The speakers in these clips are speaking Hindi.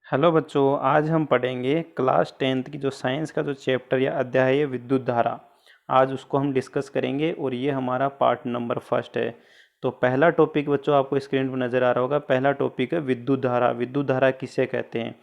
हेलो बच्चों, आज हम पढ़ेंगे क्लास 10th की जो साइंस का जो चैप्टर या अध्याय है विद्युत धारा। आज उसको हम डिस्कस करेंगे और ये हमारा पार्ट नंबर फर्स्ट है। तो पहला टॉपिक बच्चों आपको स्क्रीन पर नज़र आ रहा होगा। पहला टॉपिक है विद्युत धारा। विद्युत धारा किसे कहते हैं?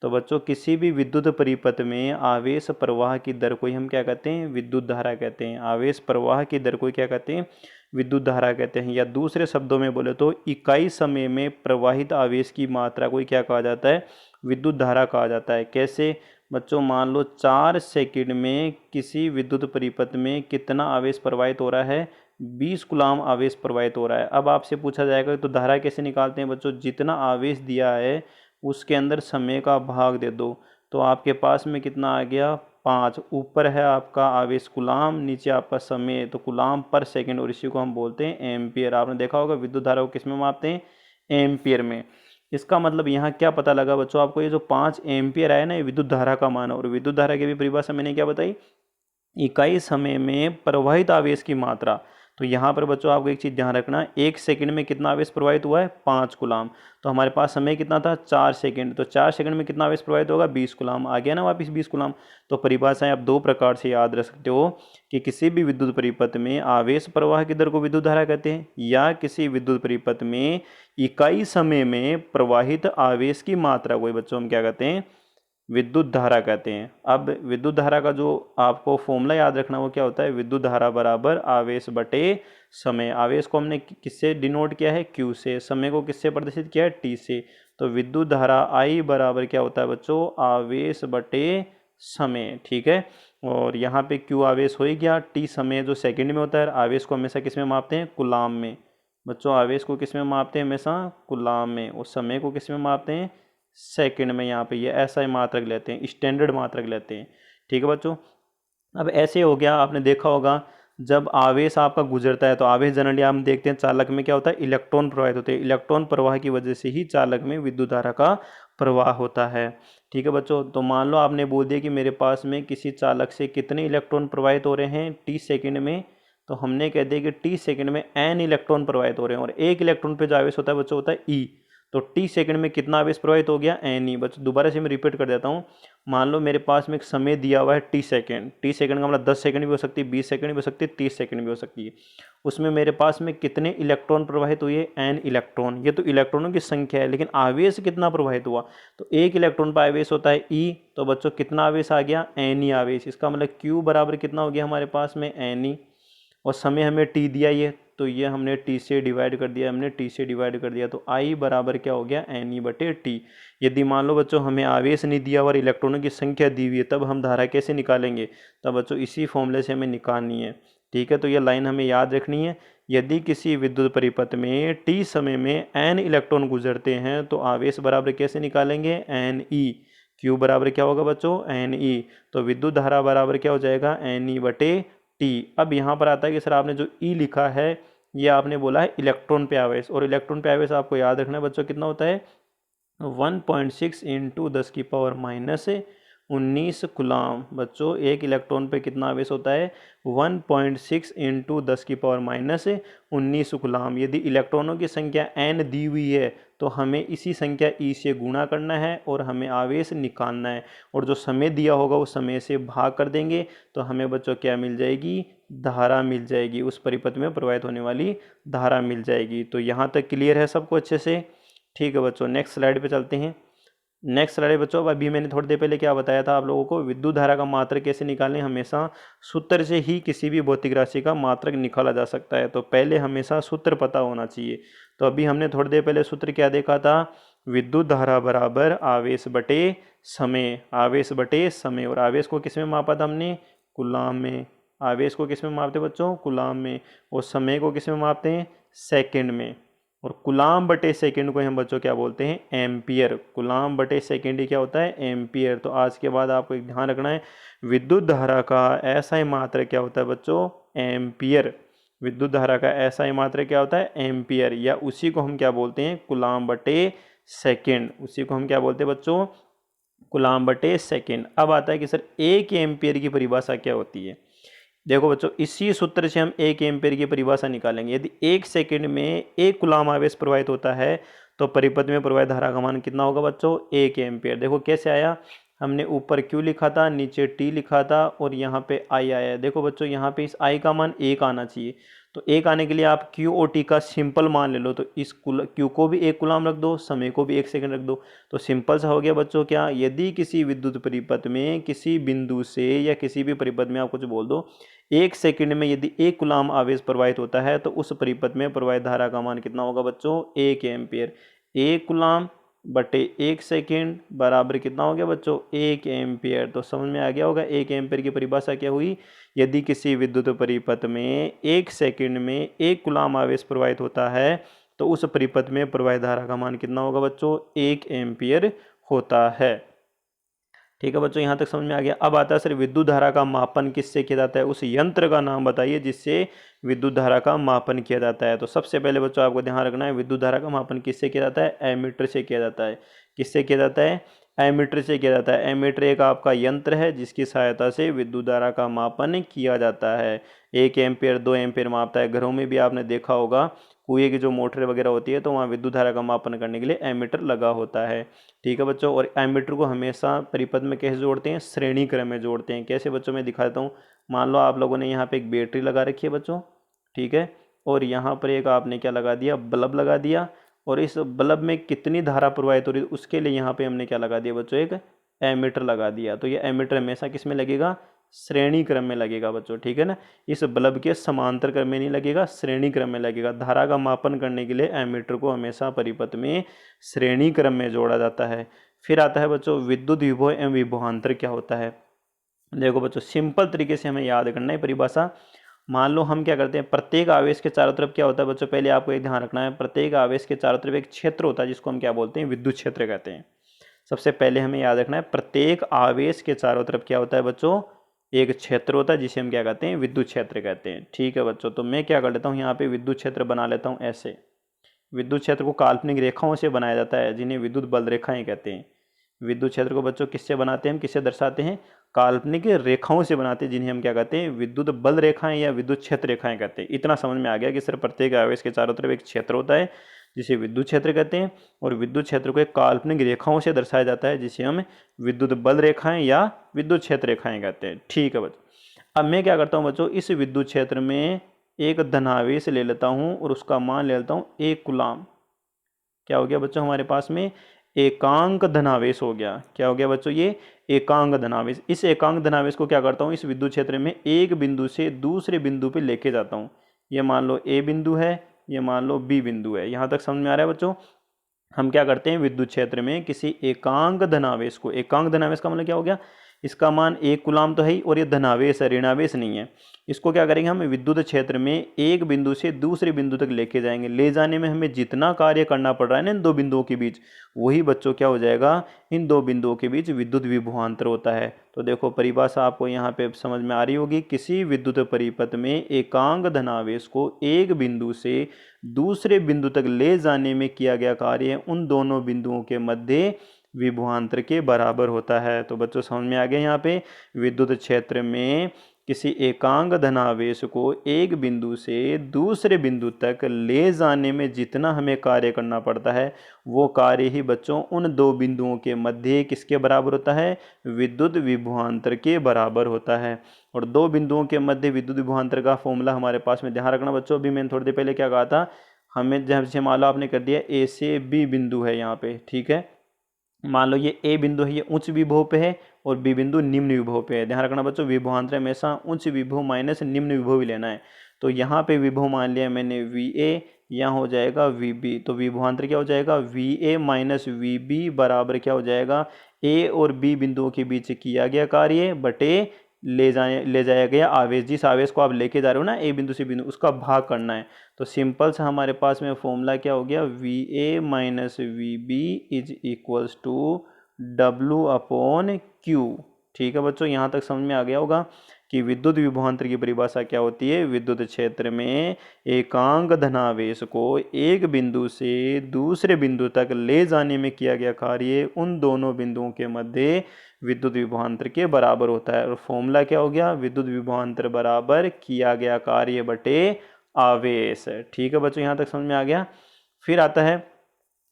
तो बच्चों किसी भी विद्युत परिपथ में आवेश प्रवाह की दर को ही हम क्या कहते हैं? विद्युत धारा कहते हैं। आवेश प्रवाह की दर को क्या कहते हैं? विद्युत धारा कहते हैं। या दूसरे शब्दों में बोले तो इकाई समय में प्रवाहित आवेश की मात्रा को ही क्या कहा जाता है? विद्युत धारा कहा जाता है। कैसे? बच्चों मान लो 4 सेकंड में किसी विद्युत परिपथ में कितना आवेश प्रवाहित हो रहा है? 20 कूलाम आवेश प्रवाहित हो रहा है। अब आपसे पूछा जाएगा तो धारा कैसे निकालते हैं? बच्चों जितना आवेश दिया है उसके अंदर समय का भाग दे दो, तो आपके पास में कितना आ गया? 5। ऊपर है आपका आवेश कूलाम, नीचे आपका समय, तो कूलाम पर सेकंड, और इसी को हम बोलते हैं एम्पियर। आपने देखा होगा विद्युत धारा को किस में मापते हैं? एम्पियर में। इसका मतलब यहाँ क्या पता लगा बच्चों आपको? ये जो 5 एम्पियर आया ना, ये विद्युत धारा का मान है। और विद्युत धारा की भी परिभाषा मैंने क्या बताई? इकाई समय में प्रवाहित आवेश की मात्रा। तो यहाँ पर बच्चों आपको एक चीज़ ध्यान रखना, 1 सेकंड में कितना आवेश प्रवाहित हुआ है? 5 कूलाम। तो हमारे पास समय कितना था? 4 सेकंड। तो 4 सेकंड में कितना आवेश प्रवाहित होगा? 20 कूलाम। आ गया ना वापिस 20 कूलाम। तो परिभाषाएं आप दो प्रकार से याद रख सकते हो कि किसी भी विद्युत परिपथ में आवेश प्रवाह की दर को विद्युत धारा कहते हैं, या किसी विद्युत परिपथ में इकाई समय में प्रवाहित आवेश की मात्रा को बच्चों हम क्या कहते हैं? विद्युत धारा कहते हैं। अब विद्युत धारा का जो आपको फॉर्मूला याद रखना वो क्या होता है? विद्युत धारा बराबर आवेश बटे समय। आवेश को हमने किससे डिनोट किया है? Q से। समय को किससे प्रदर्शित किया है? T से। तो विद्युत धारा I बराबर क्या होता है बच्चों? आवेश बटे समय। ठीक है। और यहाँ पे Q आवेश हो ही गया, T समय जो सेकंड में होता है। आवेश को हमेशा किस में मापते हैं? कूलाम में। बच्चों आवेश को किस में मापते हैं? हमेशा कूलाम में। और समय को किस में मापते हैं? सेकंड में। यहाँ पे ये ऐसा मात्रक लेते हैं, स्टैंडर्ड मात्रक लेते हैं। ठीक है बच्चों। अब ऐसे हो गया, आपने देखा होगा जब आवेश आपका गुजरता है तो आवेश जनरली हम देखते हैं चालक में क्या होता है? इलेक्ट्रॉन प्रवाहित होते हैं। इलेक्ट्रॉन प्रवाह की वजह से ही चालक में विद्युत धारा का प्रवाह होता है। ठीक है बच्चों। तो मान लो आपने बोल दिया कि मेरे पास में किसी चालक से कितने इलेक्ट्रॉन प्रवाहित हो रहे हैं T सेकंड में। तो हमने कह दिया कि T सेकंड में N इलेक्ट्रॉन प्रवाहित हो रहे हैं, और एक इलेक्ट्रॉन पे जो आवेश होता है बच्चों होता है E। तो T सेकंड में कितना आवेश प्रवाहित हो गया? N। बच्चों दोबारा से मैं रिपीट कर देता हूँ। मान लो मेरे पास में एक समय दिया हुआ है T सेकंड। T सेकंड का मतलब 10 सेकंड भी हो सकती है, 20 सेकंड भी हो सकती है, 30 सेकंड भी हो सकती है। उसमें मेरे पास में कितने इलेक्ट्रॉन प्रवाहित हुए? N electron. ये तो इलेक्ट्रॉनों की संख्या है, लेकिन आवेश कितना प्रवाहित हुआ? तो एक इलेक्ट्रॉन पर आवेश होता है E। तो बच्चों कितना आवेश आ गया? N आवेश। इसका मतलब Q बराबर कितना हो गया हमारे पास में? N। और समय हमें T दिया ये, तो ये हमने T से डिवाइड कर दिया, हमने T से डिवाइड कर दिया। तो I बराबर क्या हो गया? N बटे T। यदि मान लो बच्चों हमें आवेश नहीं दिया और इलेक्ट्रॉनों की संख्या दी हुई है, तब हम धारा कैसे निकालेंगे? तब बच्चों इसी फॉर्मूले से हमें निकालनी है। ठीक है। तो ये लाइन हमें याद रखनी है। यदि किसी विद्युत परिपथ में T समय में N इलेक्ट्रॉन गुजरते हैं तो आवेश बराबर कैसे निकालेंगे? NE। Q बराबर क्या होगा बच्चों? NE। तो विद्युत धारा बराबर क्या हो जाएगा? NE बटे T। अब यहाँ पर आता है कि सर आपने जो E लिखा है ये आपने बोला है इलेक्ट्रॉन पे आवेश, और इलेक्ट्रॉन पे आवेश आपको याद रखना है बच्चों कितना होता है? 1.6 इंटू 10 की पावर -19 कूलाम। बच्चों एक इलेक्ट्रॉन पे कितना आवेश होता है? 1.6 इंटू 10 की पावर -19 कूलाम। यदि इलेक्ट्रॉनों की संख्या n दी हुई है तो हमें इसी संख्या E से गुणा करना है और हमें आवेश निकालना है, और जो समय दिया होगा उस समय से भाग कर देंगे तो हमें बच्चों क्या मिल जाएगी? धारा मिल जाएगी। उस परिपथ में प्रवाहित होने वाली धारा मिल जाएगी। तो यहाँ तक क्लियर है सबको अच्छे से? ठीक है बच्चों, नेक्स्ट स्लाइड पे चलते हैं। नेक्स्ट स्लाइड बच्चों, अभी मैंने थोड़ी देर पहले क्या बताया था आप लोगों को? विद्युत धारा का मात्रक कैसे निकालें? हमेशा सूत्र से ही किसी भी भौतिक राशि का मात्रक निकाला जा सकता है। तो पहले हमेशा सूत्र पता होना चाहिए। तो अभी हमने थोड़ी देर पहले सूत्र क्या देखा था? विद्युत धारा बराबर आवेश बटे समय। आवेश बटे समय। और आवेश को किस में मापा था हमने? कूलाम में। आवेश को किस में मापते बच्चों? कूलाम में। और समय को किस में मापते हैं? सेकंड में। और कूलाम बटे सेकंड को हम बच्चों क्या बोलते हैं? एम्पियर। कूलाम बटे सेकंड ही क्या होता है? एम्पियर। तो आज के बाद आपको एक ध्यान रखना है, विद्युत धारा का ऐसा ही मात्रक क्या होता है बच्चों? एम्पियर। विद्युत धारा का ऐसा ही मात्रक क्या होता है? एम्पियर। या उसी को हम क्या बोलते हैं? कूलाम बटे सेकंड। उसी को हम क्या बोलते हैं बच्चों? कूलाम बटे सेकंड। अब आता है कि सर 1 एम्पियर की परिभाषा क्या होती है? देखो बच्चों, इसी सूत्र से हम 1 एम्पीयर की परिभाषा निकालेंगे। यदि 1 सेकंड में 1 कूलाम आवेश प्रवाहित होता है तो परिपथ में प्रवाहित धारा का मान कितना होगा बच्चों, 1 एम्पियर। देखो कैसे आया, हमने ऊपर Q लिखा था, नीचे T लिखा था और यहाँ पे I आया। देखो बच्चों यहाँ पे इस I का मान 1 आना चाहिए, तो 1 आने के लिए आप Q और T का सिंपल मान ले लो। तो इस Q को भी 1 कूलाम रख दो, समय को भी 1 सेकंड रख दो। तो सिंपल सा हो गया बच्चों क्या, यदि किसी विद्युत परिपथ में किसी बिंदु से या किसी भी परिपथ में आप कुछ बोल दो, 1 सेकंड में यदि 1 कूलाम आवेश प्रवाहित होता है तो उस परिपथ में प्रवाहित धारा का मान कितना होगा बच्चों, 1 एम्पियर। 1 कूलाम बटे 1 सेकेंड बराबर कितना हो गया बच्चों, 1 एम्पियर। तो समझ में आ गया होगा 1 एम्पियर की परिभाषा क्या हुई, यदि किसी विद्युत परिपथ में 1 सेकेंड में 1 कूलाम आवेश प्रवाहित होता है तो उस परिपथ में प्रवाहित धारा का मान कितना होगा बच्चों, 1 एम्पियर होता है। ठीक है बच्चों, यहाँ तक समझ में आ गया। अब आता है सर विद्युत धारा का मापन किससे किया जाता है, उस यंत्र का नाम बताइए जिससे विद्युत धारा का मापन किया जाता है। तो सबसे पहले बच्चों आपको ध्यान रखना है, विद्युत धारा का मापन किससे किया जाता है, एमीटर से किया जाता है। किससे किया जाता है, एमीटर से किया जाता है। एमीटर एक आपका यंत्र है जिसकी सहायता से विद्युत धारा का मापन किया जाता है। 1 एम्पियर 2 एम्पियर मापता है। घरों में भी आपने देखा होगा कुएं की जो मोटर वगैरह होती है तो वहाँ विद्युत धारा का मापन करने के लिए एमीटर लगा होता है। ठीक है बच्चों, और एमीटर को हमेशा परिपथ में कैसे जोड़ते हैं, श्रेणी क्रम में जोड़ते हैं। कैसे बच्चों, मैं दिखाता हूँ। मान लो आप लोगों ने यहाँ पे एक बैटरी लगा रखी है बच्चों, ठीक है, और यहाँ पर एक आपने क्या लगा दिया, बल्ब लगा दिया, और इस बल्ब में कितनी धारा प्रवाहित हो रही है उसके लिए यहाँ पे हमने क्या लगा दिया बच्चों, एक एमीटर लगा दिया। तो ये एमीटर हमेशा किस में लगेगा, श्रेणी क्रम में लगेगा बच्चों, ठीक है ना। इस बल्ब के समांतर क्रम में नहीं लगेगा, श्रेणी क्रम में लगेगा। धारा का मापन करने के लिए एमीटर को हमेशा परिपथ में श्रेणी क्रम में जोड़ा जाता है। फिर आता है बच्चों विद्युत विभव एवं विभवांतर क्या होता है। देखो बच्चों सिंपल तरीके से हमें याद करना है परिभाषा। मान लो हम क्या करते हैं, प्रत्येक आवेश के चारों तरफ क्या होता है बच्चों, पहले आपको एक ध्यान रखना है, प्रत्येक आवेश के चारों तरफ एक क्षेत्र होता है जिसको हम क्या बोलते हैं, विद्युत क्षेत्र कहते हैं। सबसे पहले हमें याद रखना है, प्रत्येक आवेश के चारों तरफ क्या होता है बच्चों, एक क्षेत्र होता है जिसे हम क्या कहते हैं, विद्युत क्षेत्र कहते हैं। ठीक है बच्चों, तो मैं क्या कर लेता हूँ, यहाँ पे विद्युत क्षेत्र बना लेता हूँ ऐसे। विद्युत क्षेत्र को काल्पनिक रेखाओं से बनाया जाता है जिन्हें विद्युत बल रेखाएं कहते हैं। विद्युत क्षेत्र को बच्चों किससे बनाते हैं, हम किससे दर्शाते हैं, काल्पनिक रेखाओं से बनाते हैं जिन्हें हम क्या कहते हैं, विद्युत बल रेखाएं या विद्युत क्षेत्र रेखाएं कहते हैं। इतना समझ में आ गया कि सर प्रत्येक आवेश के चारों तरफ एक क्षेत्र होता है जिसे विद्युत क्षेत्र कहते हैं, और विद्युत क्षेत्र को एक काल्पनिक रेखाओं से दर्शाया जाता है जिसे हम विद्युत बल रेखाएं या विद्युत क्षेत्र रेखाएं कहते हैं। ठीक है बच्चों, अब मैं क्या करता हूँ बच्चों, इस विद्युत क्षेत्र में एक धनावेश ले लेता हूँ और उसका मान ले लेता हूँ 1 कूलाम। क्या हो गया बच्चों, हमारे पास में एकांक धनावेश हो गया। क्या हो गया बच्चों, ये एकांक धनावेश। इस एकांक धनावेश को क्या करता हूँ, इस विद्युत क्षेत्र में एक बिंदु से दूसरे बिंदु पे लेके जाता हूँ। ये मान लो ए बिंदु है, ये मान लो बी बिंदु है। यहाँ तक समझ में आ रहा है बच्चों। हम क्या करते हैं, विद्युत क्षेत्र में किसी एकांक धनावेश को, एकांक धनावेश का मतलब क्या हो गया, इसका मान 1 कूलाम तो है ही और ये धनावेश है, ऋणावेश नहीं है। इसको क्या करेंगे, हम विद्युत क्षेत्र में एक बिंदु से दूसरे बिंदु तक लेके जाएंगे। ले जाने में हमें जितना कार्य करना पड़ रहा है ना इन दो बिंदुओं के बीच, वही बच्चों क्या हो जाएगा, इन दो बिंदुओं के बीच विद्युत विभवांतर होता है। तो देखो परिभाषा आपको यहाँ पे समझ में आ रही होगी, किसी विद्युत परिपथ में एकांक धनावेश को एक बिंदु से दूसरे बिंदु तक ले जाने में किया गया कार्य उन दोनों बिंदुओं के मध्य विभवांतर के बराबर होता है। तो बच्चों समझ में आ गया, यहाँ पे विद्युत क्षेत्र में किसी एकांक धनावेश को एक बिंदु से दूसरे बिंदु तक ले जाने में जितना हमें कार्य करना पड़ता है वो कार्य ही बच्चों उन दो बिंदुओं के मध्य किसके बराबर होता है, विद्युत विभवांतर के बराबर होता है। और दो बिंदुओं के मध्य विद्युत विभवांतर का फॉर्मूला हमारे पास में ध्यान रखना बच्चों। अभी मैंने थोड़ी देर पहले क्या कहा था, हमें जैसे मान लो आपने कर दिया ए से बी बिंदु है यहाँ पे, ठीक है, मान लो ये ए बिंदु है, ये उच्च विभव पे है और बी बिंदु निम्न विभव पे है। ध्यान रखना बच्चों, विभवांतर हमेशा उच्च विभव माइनस निम्न विभव ही लेना है। तो यहाँ पे विभव मान लिया मैंने वी ए, यहाँ हो जाएगा वी बी। तो विभवांतर क्या हो जाएगा, V A minus V B बराबर क्या हो जाएगा, ए और बी बिंदुओं के बीच किया गया कार्य बटे ले जाया गया आवेश। जिस आवेश को आप लेके जा रहे हो ना ए बिंदु से बिंदु, उसका भाग करना है। तो सिंपल सा हमारे पास में फॉर्मूला क्या हो गया, V A minus V B is equals to W upon Q. ठीक है बच्चों, यहाँ तक समझ में आ गया होगा कि विद्युत विभवांतर की परिभाषा क्या होती है। विद्युत क्षेत्र में एकांक धनावेश को एक बिंदु से दूसरे बिंदु तक ले जाने में किया गया कार्य उन दोनों बिंदुओं के मध्य विद्युत विभवांतर के बराबर होता है। और फॉर्मूला क्या हो गया, विद्युत विभवांतर बराबर किया गया कार्य बटे आवेश। ठीक है बच्चों, यहाँ तक समझ में आ गया। फिर आता है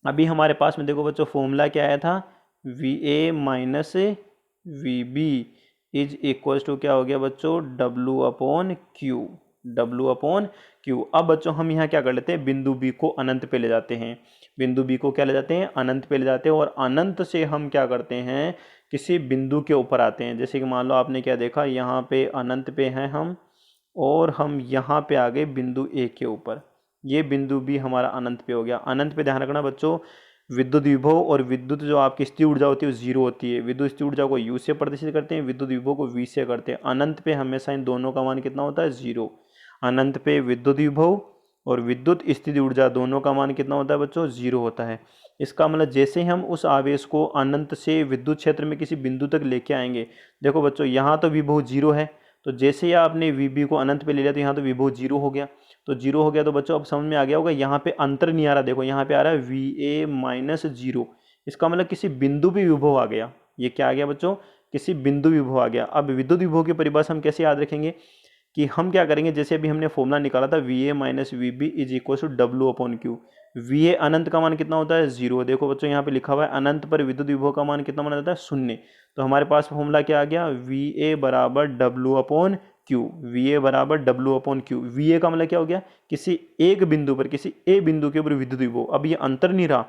अभी हमारे पास में देखो बच्चों फॉर्मूला क्या आया था, V A minus V B is equals to क्या हो गया बच्चों, W upon Q, W upon Q. अब बच्चों हम यहाँ क्या कर लेते हैं, बिंदु बी को अनंत पे ले जाते हैं, बिंदु बी को क्या ले जाते हैं, अनंत पे ले जाते हैं, और अनंत से हम क्या करते हैं, किसी बिंदु के ऊपर आते हैं। जैसे कि मान लो आपने क्या देखा, यहाँ पे अनंत पे हैं हम, और हम यहाँ पे आ गए बिंदु ए के ऊपर, ये बिंदु भी हमारा अनंत पे हो गया। अनंत पे ध्यान रखना बच्चों, विद्युत विभव और विद्युत जो आपकी स्थिर ऊर्जा होती है वो जीरो होती है। विद्युत स्थिर ऊर्जा को यू से प्रदर्शित करते हैं, विद्युत विभव को वी से करते हैं। अनंत पे हमेशा इन दोनों का मान कितना होता है, जीरो। अनंत पे विद्युत विभव और विद्युत स्थिर ऊर्जा दोनों का मान कितना होता है बच्चों, जीरो होता है। इसका मतलब जैसे हम उस आवेश को अनंत से विद्युत क्षेत्र में किसी बिंदु तक लेके आएंगे, देखो बच्चों यहाँ तो विभव जीरो है, तो जैसे ही आपने वीबी को अनंत पे ले लिया तो यहाँ तो विभव जीरो हो गया, तो जीरो हो गया। तो बच्चों अब समझ में आ गया होगा, यहाँ पे अंतर नहीं आ रहा, देखो यहाँ पे आ रहा है वी ए माइनस जीरो, इसका मतलब किसी बिंदु पे विभव आ गया। ये क्या आ गया बच्चों, किसी बिंदु विभव आ गया। अब विद्युत विभव की परिभाषा हम कैसे याद रखेंगे, कि हम क्या करेंगे, जैसे अभी हमने फॉर्मूला निकाला था V A minus V B is equal to W upon Q. V A अनंत का मान कितना होता है, जीरो। देखो बच्चों यहाँ पे लिखा हुआ है अनंत पर विद्युत विभव का मान कितना माना जाता है, शून्य। तो हमारे पास फॉर्मूला क्या आ गया, वी ए बराबर W upon Q, V A बराबर W upon Q. V A का मतलब क्या हो गया, किसी एक बिंदु पर, किसी ए बिंदु के ऊपर विद्युत विभव। अब ये अंतर नहीं रहा,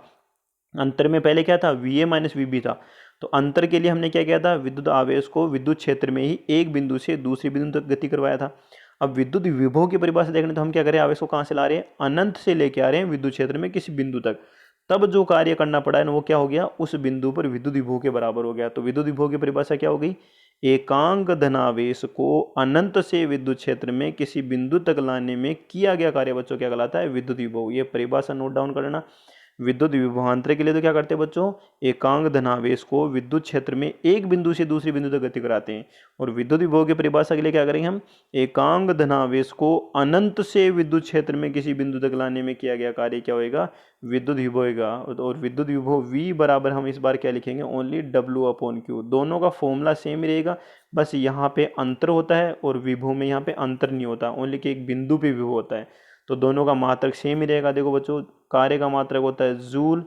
अंतर में पहले क्या था, V A minus V B था। तो अंतर के लिए हमने क्या किया था, विद्युत आवेश को विद्युत क्षेत्र में ही एक बिंदु से दूसरे बिंदु तक गति करवाया था। अब विद्युत विभव की परिभाषा देखने तो हम क्या करें, आवेश को कहाँ से ला रहे हैं, अनंत से लेके आ रहे हैं विद्युत क्षेत्र में किसी बिंदु तक। तब जो कार्य करना पड़ा है ना वो क्या हो गया, उस बिंदु पर विद्युत विभव के बराबर हो गया। तो विद्युत विभव की परिभाषा क्या हो गई, एकांक धनावेश को अनंत से विद्युत क्षेत्र में किसी बिंदु तक लाने में किया गया कार्य बच्चों क्या कहलाता है, विद्युत विभव। ये परिभाषा नोट डाउन करना। विद्युत विभवांतर के लिए तो क्या करते हैं बच्चों, एकांक धनावेश को विद्युत क्षेत्र में एक बिंदु से दूसरे बिंदु तक गति कराते हैं। और विद्युत विभव की परिभाषा के लिए क्या करेंगे हम, एकांक धनावेश को अनंत से विद्युत क्षेत्र में किसी बिंदु तक लाने में किया गया कार्य क्या होएगा, विद्युत विभव होगा। और विद्युत विभव V बराबर हम इस बार क्या लिखेंगे, ओनली डब्ल्यू अपॉन क्यू। दोनों का फॉर्मूला सेम ही रहेगा, बस यहाँ पे अंतर होता है और विभव में यहाँ पे अंतर नहीं होता, ओनली कि एक बिंदु पे विभव होता है। तो दोनों का मात्रक सेम ही रहेगा। देखो बच्चों, कार्य का मात्रक होता है जूल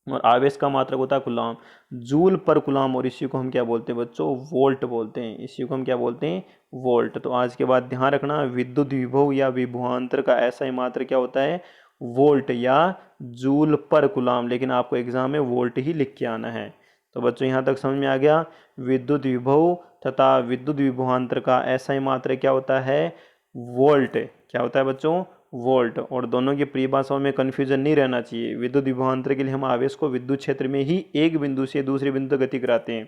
और आवेश का मात्रक होता है कूलाम, जूल पर कूलाम। और इसी को हम क्या बोलते हैं बच्चों, वोल्ट बोलते हैं। इसी को हम क्या बोलते हैं, वोल्ट। तो आज के बाद ध्यान रखना, विद्युत विभव या विभवांतर का ऐसा ही मात्रक क्या होता है, वोल्ट या जूल पर कूलाम। लेकिन आपको एग्जाम में वोल्ट ही लिख के आना है। तो बच्चों यहाँ तक समझ में आ गया, विद्युत विभव तथा विद्युत विभवांतर का ऐसा ही मात्रक क्या होता है, वोल्ट। क्या होता है बच्चों, वोल्ट। और दोनों की परिभाषाओं में कन्फ्यूजन नहीं रहना चाहिए। विद्युत विभवांतर के लिए हम आवेश को विद्युत क्षेत्र में ही एक बिंदु से दूसरे बिंदु तक गति कराते हैं,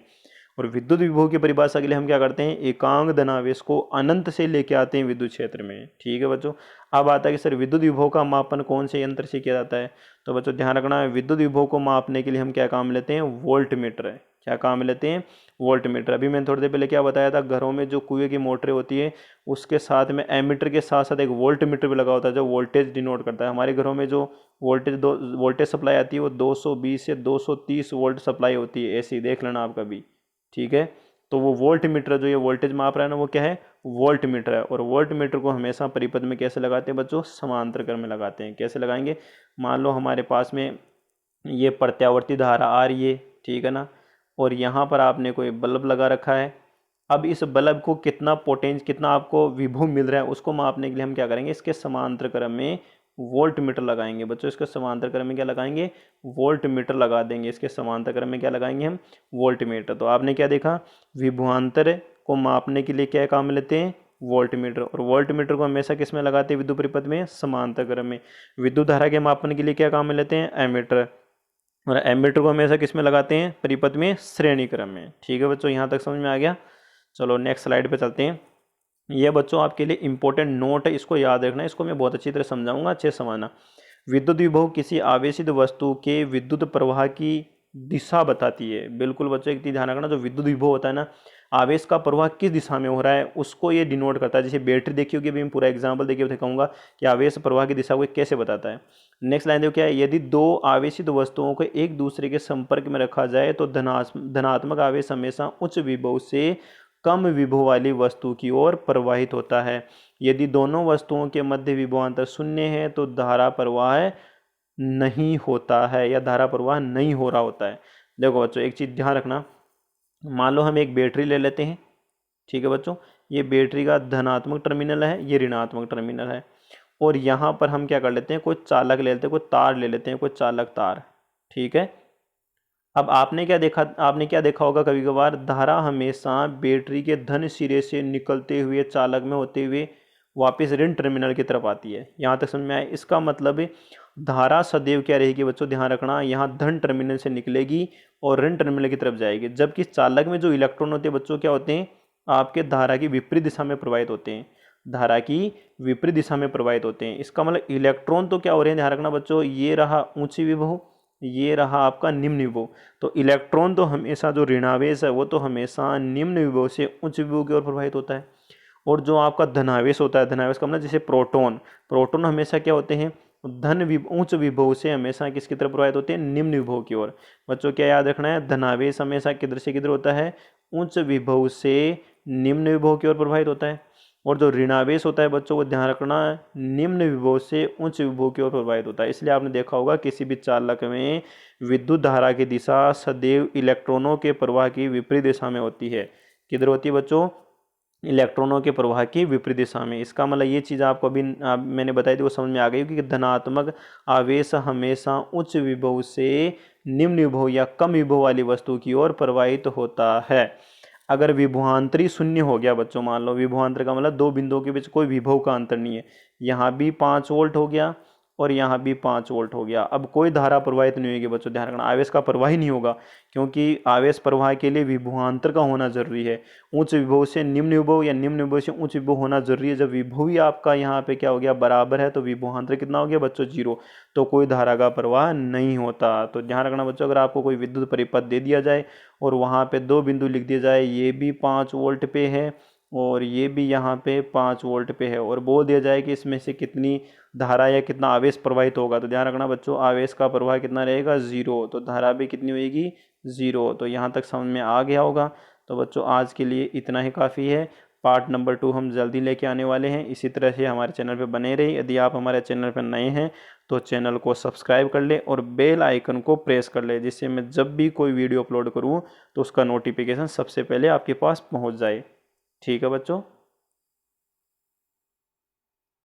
और विद्युत विभव की परिभाषा के लिए हम क्या करते हैं, एकांक धनावेश को अनंत से लेके आते हैं विद्युत क्षेत्र में। ठीक है बच्चों। अब आता है कि सर विद्युत विभव का मापन कौन से यंत्र से किया जाता है। तो बच्चों ध्यान रखना है, विद्युत विभव को मापने के लिए हम क्या काम लेते हैं, वोल्ट मीटर। क्या काम लेते हैं, वोल्ट मीटर। अभी मैंने थोड़ी देर पहले क्या बताया था, घरों में जो कुएं की मोटरें होती है उसके साथ में एमीटर के साथ साथ एक वोल्ट मीटर भी लगा होता है जो वोल्टेज डिनोट करता है। हमारे घरों में जो वोल्टेज सप्लाई आती है वो 220 से 230 वोल्ट सप्लाई होती है, ऐसी देख लेना आप कभी। ठीक है। तो वो वोल्ट मीटर जो ये वोल्टेज माप रहा है ना वो क्या है, वोल्ट मीटर है। और वोल्ट मीटर को हमेशा परिपथ में कैसे लगाते हैं बच्चों, समांतर क्रम में लगाते हैं। कैसे लगाएंगे, मान लो हमारे पास में ये प्रत्यावर्ती धारा आ रही है, ठीक है ना, और यहाँ पर आपने कोई बल्ब लगा रखा है। अब इस बल्ब को कितना पोटेंस, कितना आपको विभव मिल रहा है उसको मापने के लिए हम क्या करेंगे, इसके समांतर क्रम में वोल्ट मीटर लगाएंगे। बच्चों इसके समांतर क्रम में क्या लगाएंगे, वोल्ट मीटर लगा देंगे। इसके समांतर क्रम में क्या लगाएंगे हम, वोल्ट मीटर। तो आपने क्या देखा, विभवांतर को मापने के लिए क्या काम लेते हैं, वोल्ट मीटर। और वोल्ट मीटर को हमेशा किस में लगाते हैं, विद्युत परिपथ में, समांतर क्रम में। विद्युत धारा के मापन के लिए क्या काम में लेते हैं, एमीटर। और एमीटर को हमेशा किस में लगाते हैं, परिपथ में, श्रेणी क्रम में। ठीक है बच्चों, यहाँ तक समझ में आ गया। चलो नेक्स्ट स्लाइड पे चलते हैं। ये बच्चों आपके लिए इंपॉर्टेंट नोट है, इसको याद रखना। इसको मैं बहुत अच्छी तरह समझाऊंगा, अच्छे से समझना। विद्युत विभव किसी आवेशित वस्तु के विद्युत प्रवाह की दिशा बताती है। बिल्कुल बच्चों एक चीज ध्यान रखना, जो विद्युत विभव होता है ना, आवेश का प्रवाह किस दिशा में हो रहा है उसको ये डिनोट करता है। जैसे बैटरी देखी होगी, अभी मैं पूरा एग्जाम्पल देखिए तो कहूँगा कि आवेश प्रवाह की दिशा को कैसे बताता है। नेक्स्ट लाइन देखो क्या है, यदि दो आवेशित वस्तुओं को एक दूसरे के संपर्क में रखा जाए तो धनात्मक आवेश हमेशा उच्च विभव से कम विभव वाली वस्तु की ओर प्रवाहित होता है। यदि दोनों वस्तुओं के मध्य विभवांतर शून्य है तो धारा प्रवाह नहीं होता है या धारा प्रवाह नहीं हो रहा होता है। देखो बच्चों, एक चीज़ ध्यान रखना, मान लो हम एक बैटरी ले लेते हैं, ठीक है बच्चों, ये बैटरी का धनात्मक टर्मिनल है, ये ऋणात्मक टर्मिनल है, और यहाँ पर हम क्या कर लेते हैं, कोई चालक ले लेते हैं, कोई तार ले लेते हैं, कोई चालक तार, ठीक है। अब आपने क्या देखा होगा, कभी कभार धारा हमेशा बैटरी के धन सिरे से निकलते हुए चालक में होते हुए वापस ऋण टर्मिनल की तरफ आती है। यहाँ तक समझ में आए? इसका मतलब है धारा सदैव क्या रहेगी बच्चों, ध्यान रखना, यहाँ धन टर्मिनल से निकलेगी और ऋण टर्मिनल की तरफ जाएगी, जबकि चालक में जो इलेक्ट्रॉन होते हैं बच्चों क्या होते हैं, आपके धारा की विपरीत दिशा में प्रवाहित होते हैं, धारा की विपरीत दिशा में प्रवाहित होते हैं। इसका मतलब इलेक्ट्रॉन तो क्या हो रहे हैं, ध्यान रखना बच्चों, ये रहा ऊंची विभव, ये रहा आपका निम्न विभव, तो इलेक्ट्रॉन तो हमेशा, जो ऋणावेश है वो तो हमेशा निम्न विभव से उच्च विभव की ओर प्रवाहित होता है, और जो आपका धनावेश होता है, धनावेश का मतलब जैसे प्रोटॉन, प्रोटॉन हमेशा क्या होते हैं, उच्च विभव से हमेशा किसकी तरफ प्रवाहित होते हैं, निम्न विभव की ओर। बच्चों क्या याद रखना है, धनावेश हमेशा किधर से किधर होता है, उच्च विभव से निम्न विभव की ओर प्रवाहित होता है, और जो ऋणावेश होता है बच्चों को ध्यान रखना, निम्न विभव से उच्च विभव की ओर प्रवाहित होता है। इसलिए आपने देखा होगा किसी भी चालक में विद्युत धारा की दिशा सदैव इलेक्ट्रॉनों के प्रवाह की विपरीत दिशा में होती है। किधर होती है बच्चों, इलेक्ट्रॉनों के प्रवाह की विपरीत दिशा में। इसका मतलब ये चीज़ आपको अभी मैंने बताई थी, वो समझ में आ गई कि धनात्मक आवेश हमेशा उच्च विभव से निम्न विभव या कम विभव वाली वस्तु की ओर प्रवाहित होता है। अगर विभवांतरी शून्य हो गया बच्चों, मान लो विभवांतर का मतलब दो बिंदुओं के बीच कोई विभव का अंतर नहीं है, यहाँ भी 5 वोल्ट हो गया और यहाँ भी 5 वोल्ट हो गया, अब कोई धारा प्रवाहित नहीं होगी बच्चों, ध्यान रखना, आवेश का प्रवाह ही नहीं होगा, क्योंकि आवेश प्रवाह के लिए विभवांतर का होना जरूरी है। उच्च विभव से निम्न विभव या निम्न विभव से उच्च विभव होना जरूरी है। जब विभव ही आपका यहाँ पे क्या हो गया, बराबर है, तो विभवांतर कितना हो गया बच्चों, 0, तो कोई धारा का प्रवाह नहीं होता। तो ध्यान रखना बच्चों, अगर आपको कोई विद्युत परिपथ दे दिया जाए और वहाँ पे दो बिंदु लिख दिया जाए, ये भी 5 वोल्ट पे है और ये भी यहाँ पे 5 वोल्ट पे है, और बोल दिया जाए कि इसमें से कितनी धारा या कितना आवेश प्रवाहित होगा, तो ध्यान रखना बच्चों, आवेश का प्रवाह कितना रहेगा, 0, तो धारा भी कितनी होगी, 0। तो यहाँ तक समझ में आ गया होगा। तो बच्चों आज के लिए इतना ही काफ़ी है। पार्ट नंबर 2 हम जल्दी लेके आने वाले हैं। इसी तरह से हमारे चैनल पर बने रहिए। यदि आप हमारे चैनल पर नए हैं तो चैनल को सब्सक्राइब कर ले और बेल आइकन को प्रेस कर ले, जिससे मैं जब भी कोई वीडियो अपलोड करूँ तो उसका नोटिफिकेशन सबसे पहले आपके पास पहुँच जाए। ठीक है बच्चों।